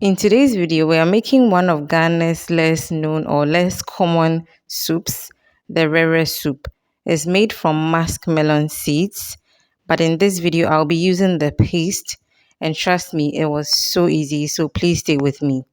In today's video, we are making one of Ghana's less known or less common soups, the Wrewre soup. It's made from musk melon seeds, but in this video, I'll be using the paste. And trust me, it was so easy, so please stay with me.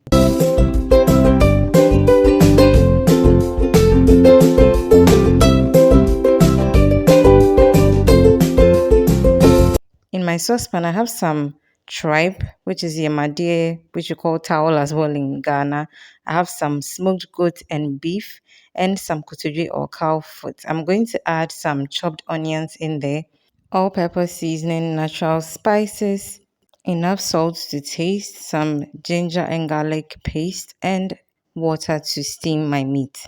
In my saucepan, I have some tripe, which is yamade, which you call towel as well in Ghana. I have some smoked goat and beef, and some kuturi or cow foot. I'm going to add some chopped onions in there, all-purpose seasoning, natural spices, enough salt to taste, some ginger and garlic paste, and water to steam my meat.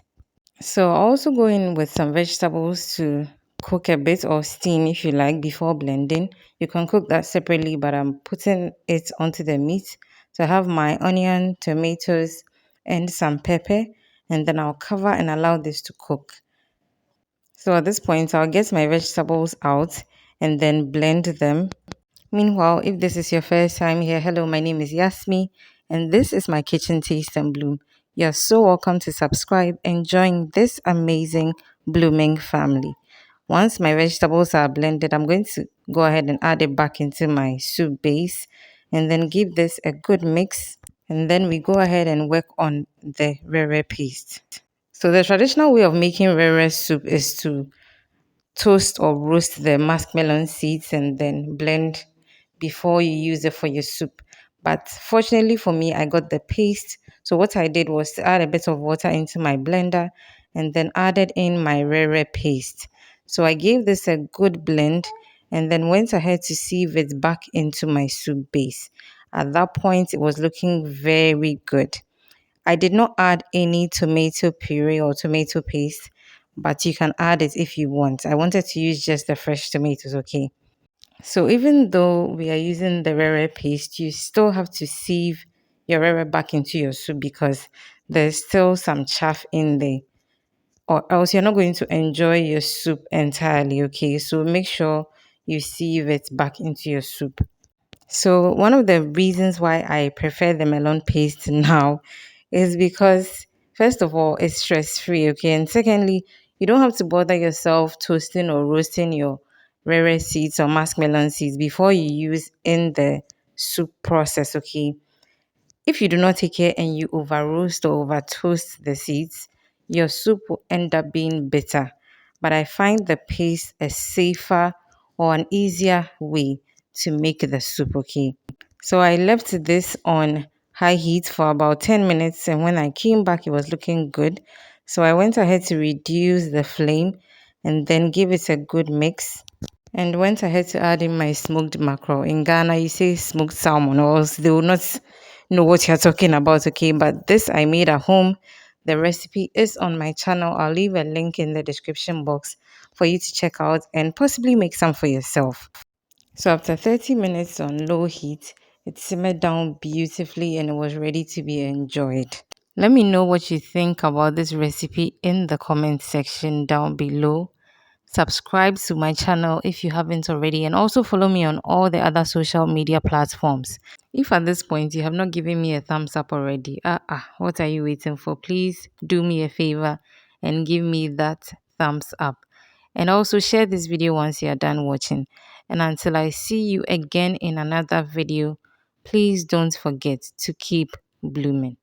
So I'll also go in with some vegetables to cook a bit or steam if you like before blending. You can cook that separately, but I'm putting it onto the meat. So I have my onion, tomatoes, and some pepper, and then I'll cover and allow this to cook. So at this point, I'll get my vegetables out and then blend them. Meanwhile, if this is your first time here, hello, my name is Yasmi, and this is my kitchen taste and bloom. You're so welcome to subscribe and join this amazing blooming family. Once my vegetables are blended, I'm going to go ahead and add it back into my soup base and then give this a good mix. And then we go ahead and work on the Wrewre paste. So the traditional way of making Wrewre soup is to toast or roast the muskmelon seeds and then blend before you use it for your soup. But fortunately for me, I got the paste. So what I did was to add a bit of water into my blender and then added in my Wrewre paste. So I gave this a good blend and then went ahead to sieve it back into my soup base. At that point, it was looking very good. I did not add any tomato puree or tomato paste, but you can add it if you want. I wanted to use just the fresh tomatoes, okay? So even though we are using the Wrewre paste, you still have to sieve your Wrewre back into your soup because there's still some chaff in there, or else you're not going to enjoy your soup entirely, okay? So make sure you sieve it back into your soup. So one of the reasons why I prefer the melon paste now is because first of all, it's stress free, okay? And secondly, you don't have to bother yourself toasting or roasting your Wrewre seeds or muskmelon seeds before you use in the soup process, okay? If you do not take care and you over roast or over toast the seeds, your soup will end up being bitter. But I find the paste a safer or an easier way to make the soup, okay? So I left this on high heat for about 10 minutes, and when I came back, it was looking good. So I went ahead to reduce the flame and then give it a good mix and went ahead to add in my smoked mackerel. In Ghana, you say smoked salmon, or else they will not know what you're talking about, okay? But this I made at home. The recipe is on my channel. I'll leave a link in the description box for you to check out and possibly make some for yourself. So after 30 minutes on low heat, it simmered down beautifully and it was ready to be enjoyed. Let me know what you think about this recipe in the comment section down below. Subscribe to my channel if you haven't already, and also follow me on all the other social media platforms. If at this point you have not given me a thumbs up already, what are you waiting for? Please do me a favor and give me that thumbs up. And also share this video once you are done watching. And until I see you again in another video, please don't forget to keep blooming.